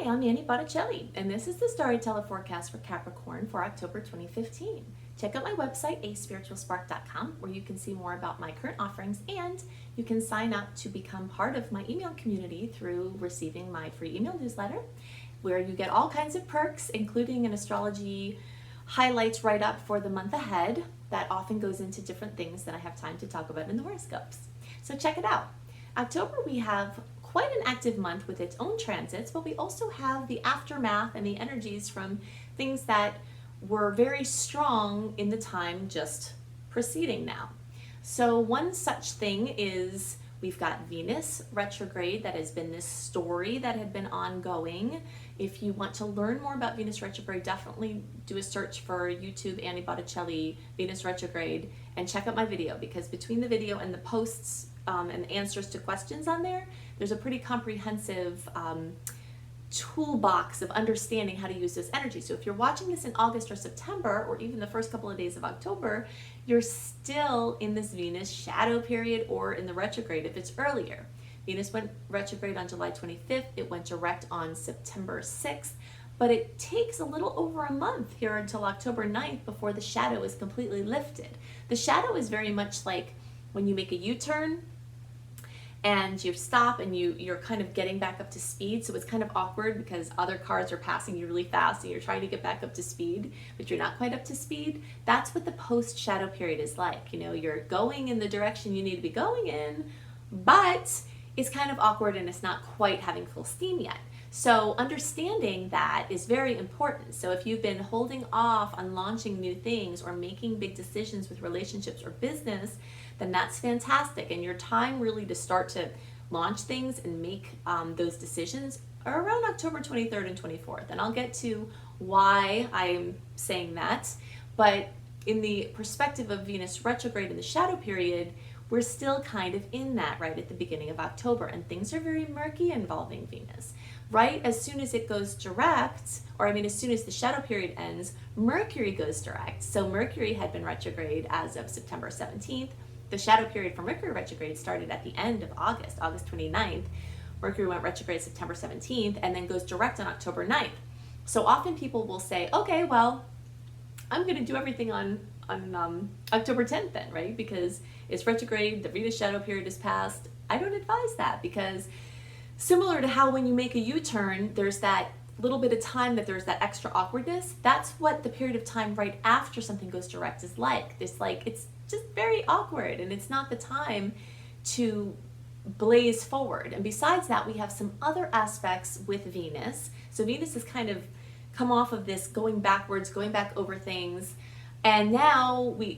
I'm Annie Botticelli, and this is the Storyteller Forecast for Capricorn for October 2015. Check out my website, aspiritualspark.com, where you can see more about my current offerings, and you can sign up to become part of my email community through receiving my free email newsletter, where you get all kinds of perks, including an astrology highlights write-up for the month ahead that often goes into different things that I have time to talk about in the horoscopes. So check it out. October, we have quite an active month with its own transits, but we also have the aftermath and the energies from things that were very strong in the time just preceding now. So one such thing is we've got Venus retrograde. That has been this story that had been ongoing. If you want to learn more about Venus retrograde, definitely do a search for YouTube Annie Botticelli Venus retrograde and check out my video, because between the video and the posts and answers to questions on there, there's a pretty comprehensive toolbox of understanding how to use this energy. So if you're watching this in August or September, or even the first couple of days of October, you're still in this Venus shadow period or in the retrograde if it's earlier. Venus went retrograde on July 25th. It went direct on September 6th, but it takes a little over a month here until October 9th before the shadow is completely lifted. The shadow is very much like when you make a U-turn and you stop and you're kind of getting back up to speed. So it's kind of awkward because other cars are passing you really fast and you're trying to get back up to speed, but you're not quite up to speed. That's what the post-shadow period is like. You know, you're going in the direction you need to be going in, but it's kind of awkward and it's not quite having full steam yet. So understanding that is very important. So if you've been holding off on launching new things or making big decisions with relationships or business, then that's fantastic. And your time really to start to launch things and make those decisions are around October 23rd and 24th. And I'll get to why I'm saying that. But in the perspective of Venus retrograde in the shadow period, we're still kind of in that right at the beginning of October, and things are very murky involving Venus. Right as soon as it goes direct, as soon as the shadow period ends, Mercury goes direct. So Mercury had been retrograde as of September 17th. The shadow period for Mercury retrograde started at the end of August 29th. Mercury went retrograde September 17th and then goes direct on October 9th. So often people will say, okay, well, I'm going to do everything on October 10th then, right? Because it's retrograde, the Venus shadow period is past. I don't advise that, because similar to how when you make a U-turn, there's that little bit of time that there's that extra awkwardness. That's what the period of time right after something goes direct is like. It's just very awkward, and it's not the time to blaze forward. And besides that, we have some other aspects with Venus. So Venus has kind of come off of this going backwards, going back over things, and now we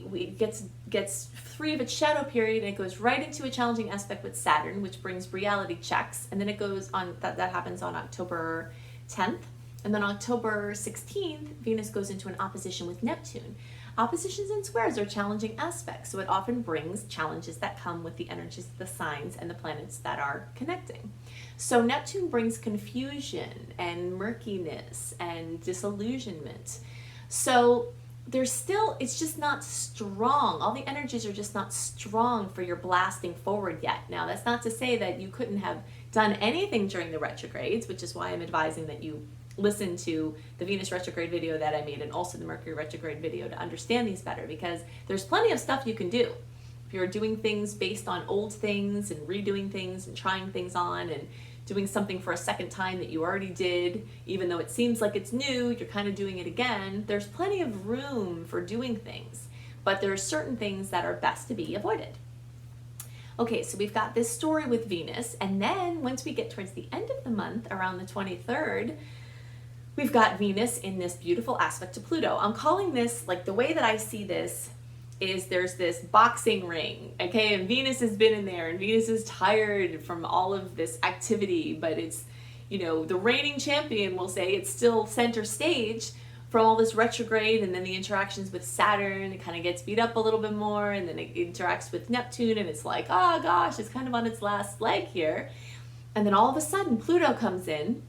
gets free of its shadow period, and it goes right into a challenging aspect with Saturn, which brings reality checks. And then it goes on, that happens on October 10th. And then October 16th, Venus goes into an opposition with Neptune. Oppositions and squares are challenging aspects, so it often brings challenges that come with the energies of the signs and the planets that are connecting. So Neptune brings confusion and murkiness and disillusionment. So it's just not strong. All the energies are just not strong for your blasting forward yet. Now, that's not to say that you couldn't have done anything during the retrogrades, which is why I'm advising that you listen to the Venus retrograde video that I made and also the Mercury retrograde video to understand these better, because there's plenty of stuff you can do. If you're doing things based on old things and redoing things and trying things on and doing something for a second time that you already did, even though it seems like it's new, you're kind of doing it again. There's plenty of room for doing things, but there are certain things that are best to be avoided. Okay, so we've got this story with Venus, and then once we get towards the end of the month, around the 23rd, we've got Venus in this beautiful aspect to Pluto. I'm calling this, like, the way that I see this is there's this boxing ring, okay, and Venus has been in there, and Venus is tired from all of this activity, but it's, the reigning champion will say it's still center stage from all this retrograde, and then the interactions with Saturn, it kind of gets beat up a little bit more, and then it interacts with Neptune, and it's like, oh gosh, it's kind of on its last leg here. And then all of a sudden, Pluto comes in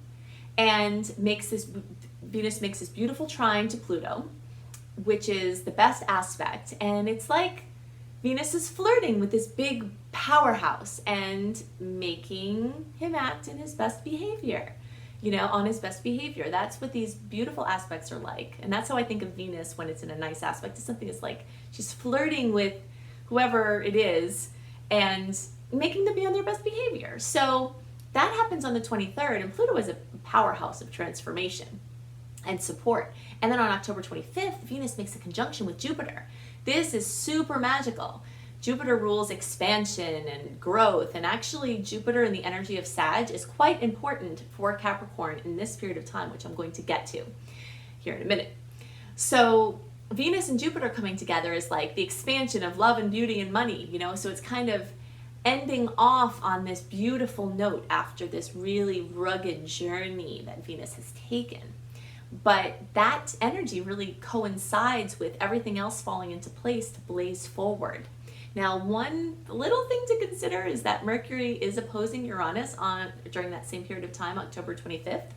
and Venus makes this beautiful trine to Pluto, which is the best aspect. And it's like Venus is flirting with this big powerhouse and making him act in his best behavior. you know, on his best behavior. That's what these beautiful aspects are like. And that's how I think of Venus when it's in a nice aspect. It's something that's like she's flirting with whoever it is and making them be on their best behavior. So that happens on the 23rd, and Pluto is a powerhouse of transformation and support. And then on October 25th, Venus makes a conjunction with Jupiter. This is super magical. Jupiter rules expansion and growth, and actually Jupiter in the energy of Sag is quite important for Capricorn in this period of time, which I'm going to get to here in a minute. So Venus and Jupiter coming together is like the expansion of love and beauty and money, you know, so it's kind of ending off on this beautiful note after this really rugged journey that Venus has taken. But that energy really coincides with everything else falling into place to blaze forward. Now, one little thing to consider is that Mercury is opposing Uranus during that same period of time, October 25th.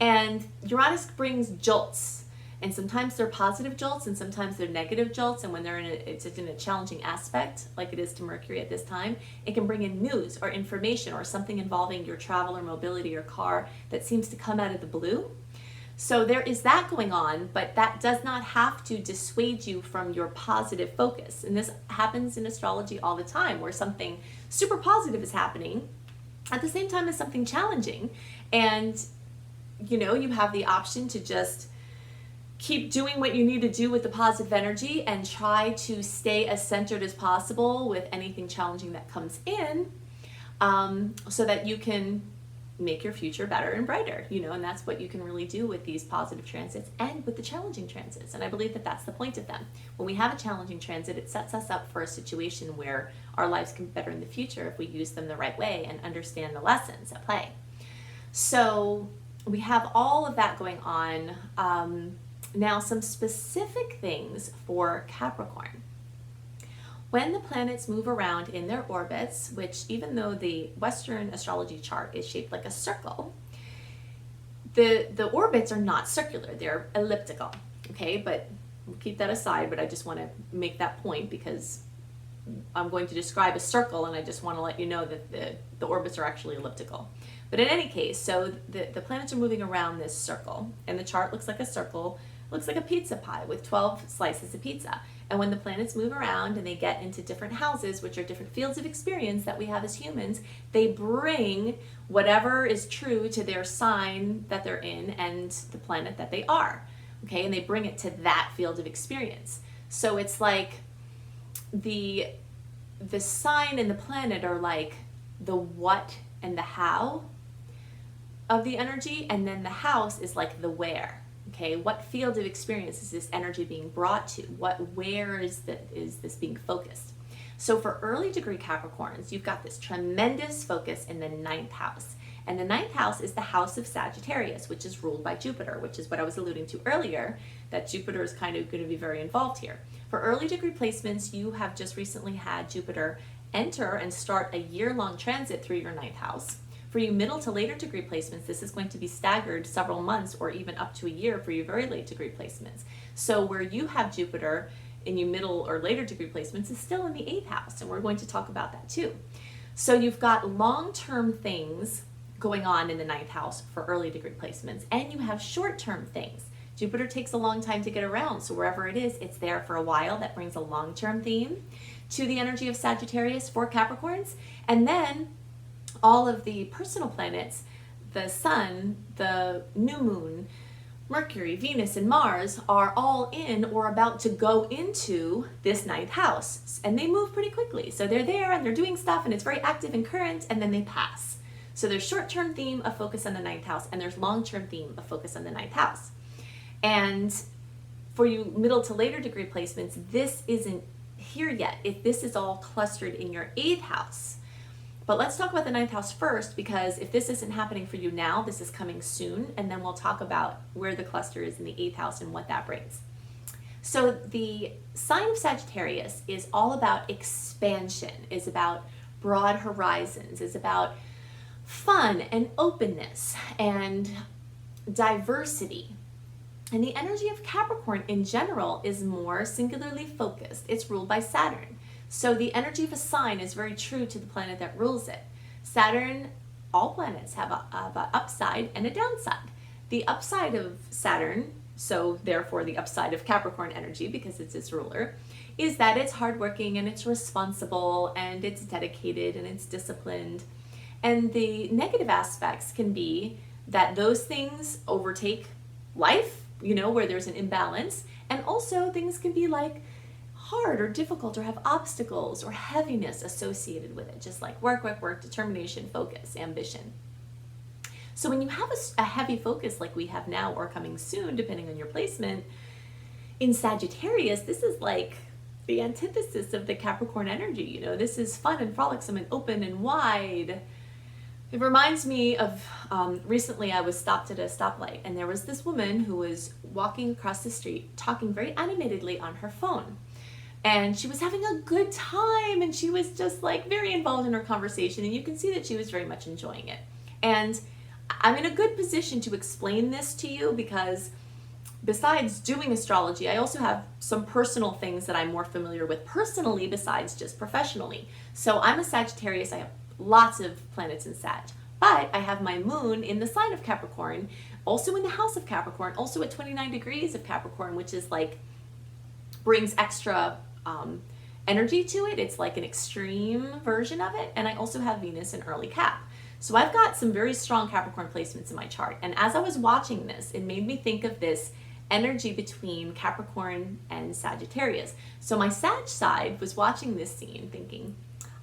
And Uranus brings jolts. And sometimes they're positive jolts and sometimes they're negative jolts. And when it's in a challenging aspect, like it is to Mercury at this time, it can bring in news or information or something involving your travel or mobility or car that seems to come out of the blue. So there is that going on, but that does not have to dissuade you from your positive focus. And this happens in astrology all the time, where something super positive is happening at the same time as something challenging. And, you know, you have the option to just keep doing what you need to do with the positive energy and try to stay as centered as possible with anything challenging that comes in, so that you can make your future better and brighter, you know, and that's what you can really do with these positive transits and with the challenging transits. And I believe that that's the point of them. When we have a challenging transit, it sets us up for a situation where our lives can be better in the future if we use them the right way and understand the lessons at play. So we have all of that going on. Now, some specific things for Capricorn. When the planets move around in their orbits, which even though the Western astrology chart is shaped like a circle, the orbits are not circular, they're elliptical, okay? But we'll keep that aside, but I just want to make that point because I'm going to describe a circle and I just want to let you know that the orbits are actually elliptical. But in any case, so the planets are moving around this circle, and the chart looks like a circle, looks like a pizza pie with 12 slices of pizza. And when the planets move around and they get into different houses, which are different fields of experience that we have as humans, they bring whatever is true to their sign that they're in and the planet that they are, okay? And they bring it to that field of experience. So it's like the sign and the planet are like the what and the how of the energy, and then the house is like the where. Okay, what field of experience is this energy being brought to? Where is this being focused? So for early degree Capricorns, you've got this tremendous focus in the 9th house. And the 9th house is the house of Sagittarius, which is ruled by Jupiter, which is what I was alluding to earlier, that Jupiter is kind of going to be very involved here. For early degree placements, you have just recently had Jupiter enter and start a year-long transit through your 9th house. For you middle to later degree placements, this is going to be staggered several months or even up to a year for your very late degree placements. So where you have Jupiter in your middle or later degree placements is still in the 8th house, and we're going to talk about that too. So you've got long-term things going on in the 9th house for early degree placements, and you have short-term things. Jupiter takes a long time to get around, so wherever it is, it's there for a while. That brings a long-term theme to the energy of Sagittarius for Capricorns. And then all of the personal planets, the Sun, the new moon, Mercury, Venus, and Mars are all in or about to go into this 9th house. And they move pretty quickly. So they're there and they're doing stuff and it's very active and current, and then they pass. So there's short-term theme of focus on the 9th house, and there's long-term theme of focus on the 9th house. And for you middle to later degree placements, this isn't here yet. This is all clustered in your 8th house. But let's talk about the 9th house first, because if this isn't happening for you now, this is coming soon, and then we'll talk about where the cluster is in the 8th house and what that brings. So the sign of Sagittarius is all about expansion, is about broad horizons, is about fun and openness and diversity. And the energy of Capricorn in general is more singularly focused. It's ruled by Saturn. So the energy of a sign is very true to the planet that rules it. Saturn all planets have a upside and a downside. The upside of Saturn, so therefore the upside of Capricorn energy, because it's its ruler, is that it's hardworking and it's responsible and it's dedicated and it's disciplined. And the negative aspects can be that those things overtake life, where there's an imbalance. And also things can be like hard or difficult or have obstacles or heaviness associated with it, just like work, determination, focus, ambition. So when you have a heavy focus like we have now or coming soon, depending on your placement, in Sagittarius, this is like the antithesis of the Capricorn energy. This is fun and frolicsome and open and wide. It reminds me of recently I was stopped at a stoplight, and there was this woman who was walking across the street talking very animatedly on her phone. And she was having a good time, and she was just like very involved in her conversation, and you can see that she was very much enjoying it. And I'm in a good position to explain this to you because besides doing astrology, I also have some personal things that I'm more familiar with personally besides just professionally. So I'm a Sagittarius. I have lots of planets in Sag, but I have my moon in the sign of Capricorn, also in the house of Capricorn, also at 29 degrees of Capricorn, which is like brings extra energy to it. It's like an extreme version of it. And I also have Venus in early Cap. So I've got some very strong Capricorn placements in my chart. And as I was watching this, it made me think of this energy between Capricorn and Sagittarius. So my Sag side was watching this scene thinking,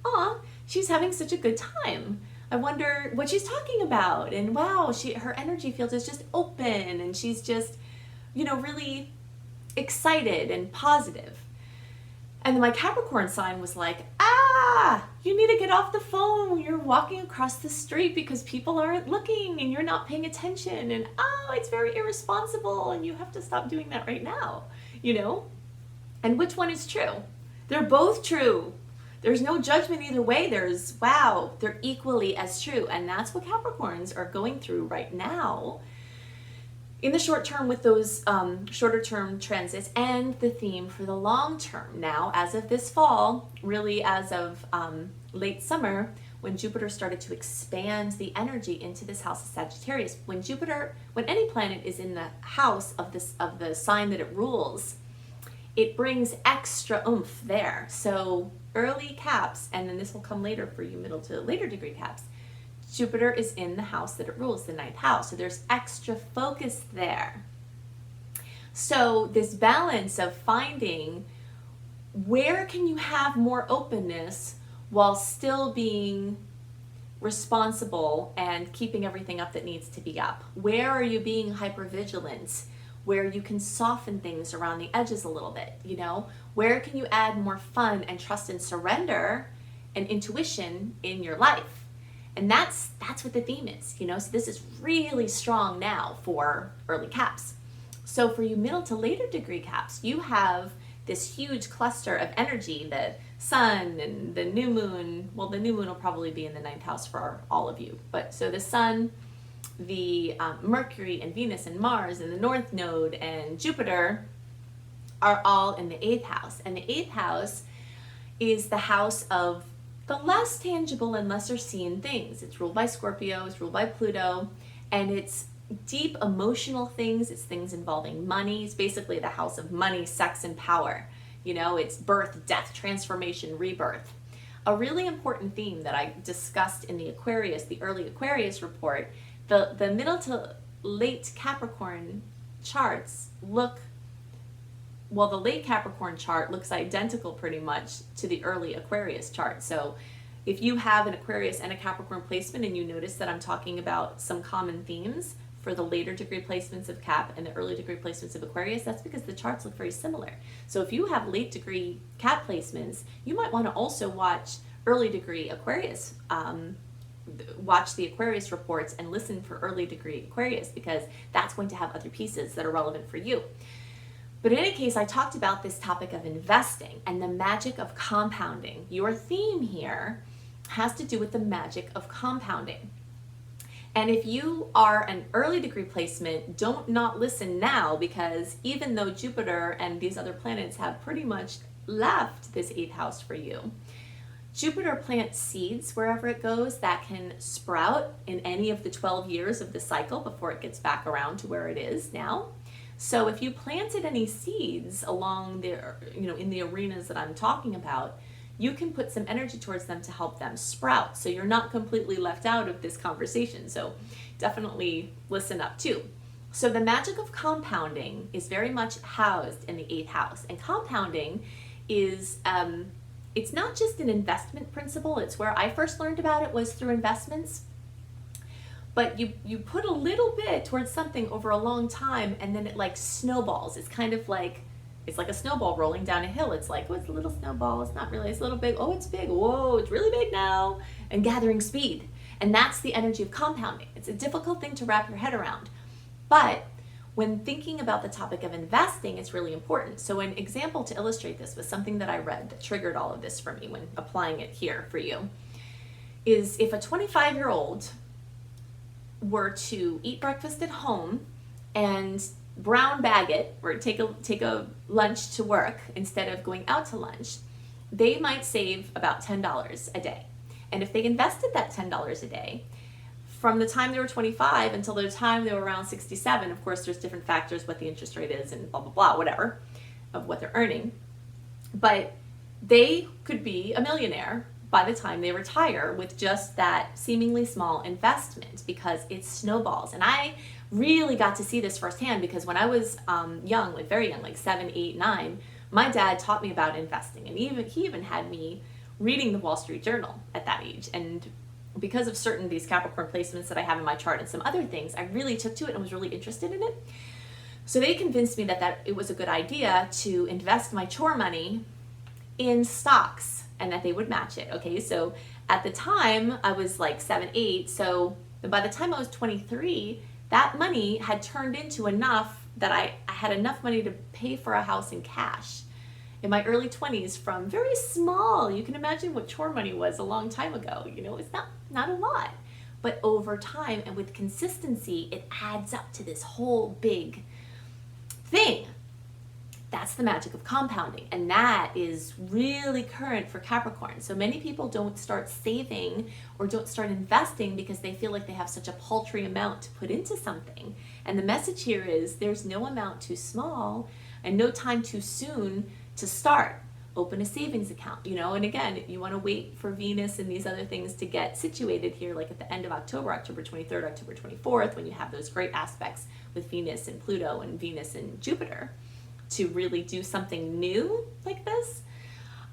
"Aw, she's having such a good time. I wonder what she's talking about. And wow, her energy field is just open, and she's just, really excited and positive." And then my Capricorn sign was like, you need to get off the phone. You're walking across the street because people aren't looking and you're not paying attention. And it's very irresponsible and you have to stop doing that right now, And which one is true? They're both true. There's no judgment either way. They're equally as true. And that's what Capricorns are going through right now in the short term with those shorter term transits, and the theme for the long term now as of this fall, really as of late summer, when Jupiter started to expand the energy into this house of Sagittarius. When any planet is in the house of the sign that it rules, it brings extra oomph there. So early Caps, and then this will come later for you middle to later degree Caps, Jupiter is in the house that it rules, the 9th house. So there's extra focus there. So this balance of finding where can you have more openness while still being responsible and keeping everything up that needs to be up? Where are you being hypervigilant? Where you can soften things around the edges a little bit, Where can you add more fun and trust and surrender and intuition in your life? And that's what the theme is, So this is really strong now for early Caps. So for you middle to later degree Caps, you have this huge cluster of energy, the sun and the new moon. Well, the new moon will probably be in the 9th house for all of you. But so the sun, the Mercury and Venus and Mars and the North Node and Jupiter are all in the 8th house. And the 8th house is the house of the less tangible and lesser seen things. It's ruled by Scorpio, it's ruled by Pluto, and it's deep emotional things. It's things involving money. It's basically the house of money, sex, and power. It's birth, death, transformation, rebirth. A really important theme that I discussed in the early Aquarius report, the middle to late Capricorn charts the late Capricorn chart looks identical pretty much to the early Aquarius chart. So if you have an Aquarius and a Capricorn placement and you notice that I'm talking about some common themes for the later degree placements of Cap and the early degree placements of Aquarius, that's because the charts look very similar. So if you have late degree Cap placements, you might want to also watch early degree Aquarius, watch the Aquarius reports and listen for early degree Aquarius, because that's going to have other pieces that are relevant for you. But in any case, I talked about this topic of investing and the magic of compounding. Your theme here has to do with the magic of compounding. And if you are an early degree placement, don't not listen now, because even though Jupiter and these other planets have pretty much left this 8th house for you, Jupiter plants seeds wherever it goes that can sprout in any of the 12 years of the cycle before it gets back around to where it is now. So if you planted any seeds along there, in the arenas that I'm talking about, you can put some energy towards them to help them sprout. So you're not completely left out of this conversation. So definitely listen up too. So the magic of compounding is very much housed in the 8th house. And compounding is, it's not just an investment principle. It's where I first learned about it was through investments. But you put a little bit towards something over a long time, and then it like snowballs. It's kind of like, it's like a snowball rolling down a hill. It's like, oh, it's a little snowball. It's not really, it's a little big. Oh, it's big. Whoa, it's really big now. And gathering speed. And that's the energy of compounding. It's a difficult thing to wrap your head around. But when thinking about the topic of investing, it's really important. So an example to illustrate this was something that I read that triggered all of this for me when applying it here for you, is if a 25-year-old were to eat breakfast at home and brown bag it, or take a lunch to work instead of going out to lunch, they might save about $10 a day. And if they invested that $10 a day, from the time they were 25 until the time they were around 67, of course there's different factors, what the interest rate is and blah, blah, blah, whatever, of what they're earning. But they could be a millionaire by the time they retire with just that seemingly small investment, because it snowballs. And I really got to see this firsthand because when I was young, like very young, like 7, 8, 9, my dad taught me about investing. And he even had me reading the Wall Street Journal at that age. And because of certain these Capricorn placements that I have in my chart and some other things, I really took to it and was really interested in it. So they convinced me that it was a good idea to invest my chore money in stocks and that they would match it. Okay, so at the time I was like 7, 8. So by the time I was 23, that money had turned into enough that I had enough money to pay for a house in cash. In my early 20s, from very small, you can imagine what chore money was a long time ago. It's not a lot. But over time and with consistency, it adds up to this whole big thing. That's the magic of compounding. And that is really current for Capricorn. So many people don't start saving or don't start investing because they feel like they have such a paltry amount to put into something. And the message here is there's no amount too small and no time too soon to start. Open a savings account, and again, you want to wait for Venus and these other things to get situated here, like at the end of October, October 23rd, October 24th, when you have those great aspects with Venus and Pluto and Venus and Jupiter, to really do something new like this.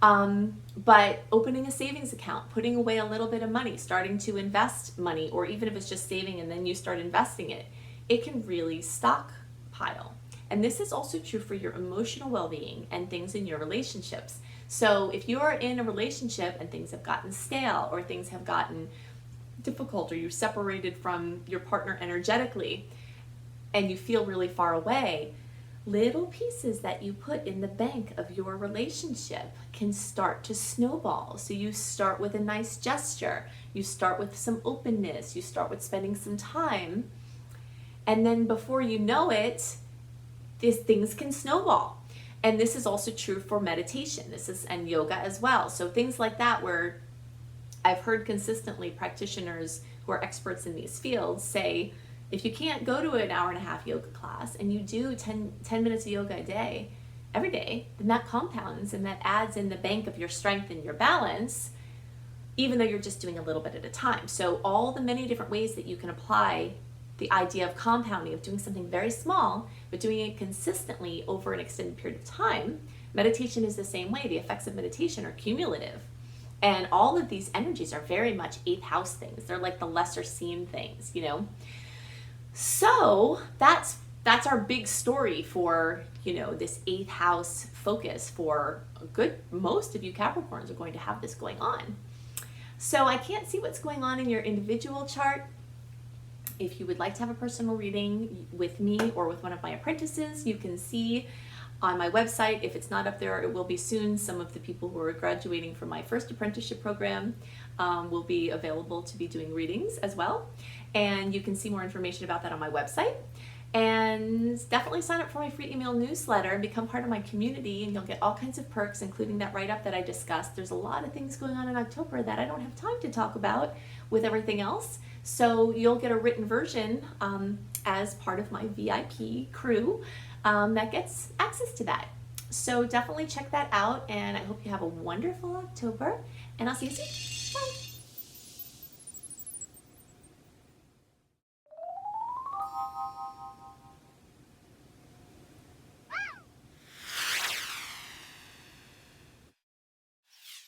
But opening a savings account, putting away a little bit of money, starting to invest money, or even if it's just saving and then you start investing it, it can really stockpile. And this is also true for your emotional well-being and things in your relationships. So if you're in a relationship and things have gotten stale or things have gotten difficult or you're separated from your partner energetically and you feel really far away, little pieces that you put in the bank of your relationship can start to snowball. So you start with a nice gesture, you start with some openness, you start with spending some time, and then before you know it, these things can snowball. And this is also true for meditation. And yoga as well. So things like that, where I've heard consistently practitioners who are experts in these fields say, if you can't go to an 1.5 hour yoga class and you do 10 minutes of yoga a day, every day, then that compounds and that adds in the bank of your strength and your balance, even though you're just doing a little bit at a time. So all the many different ways that you can apply the idea of compounding, of doing something very small, but doing it consistently over an extended period of time. Meditation is the same way. The effects of meditation are cumulative. And all of these energies are very much 8th house things. They're like the lesser seen things, So that's our big story for, this 8th house focus for most of you Capricorns are going to have this going on. So I can't see what's going on in your individual chart. If you would like to have a personal reading with me or with one of my apprentices, you can see on my website, if it's not up there, it will be soon. Some of the people who are graduating from my first apprenticeship program will be available to be doing readings as well. And you can see more information about that on my website. And definitely sign up for my free email newsletter and become part of my community, and you'll get all kinds of perks, including that write-up that I discussed. There's a lot of things going on in October that I don't have time to talk about with everything else. So you'll get a written version as part of my VIP crew that gets access to that. So definitely check that out, and I hope you have a wonderful October, and I'll see you soon. Bye.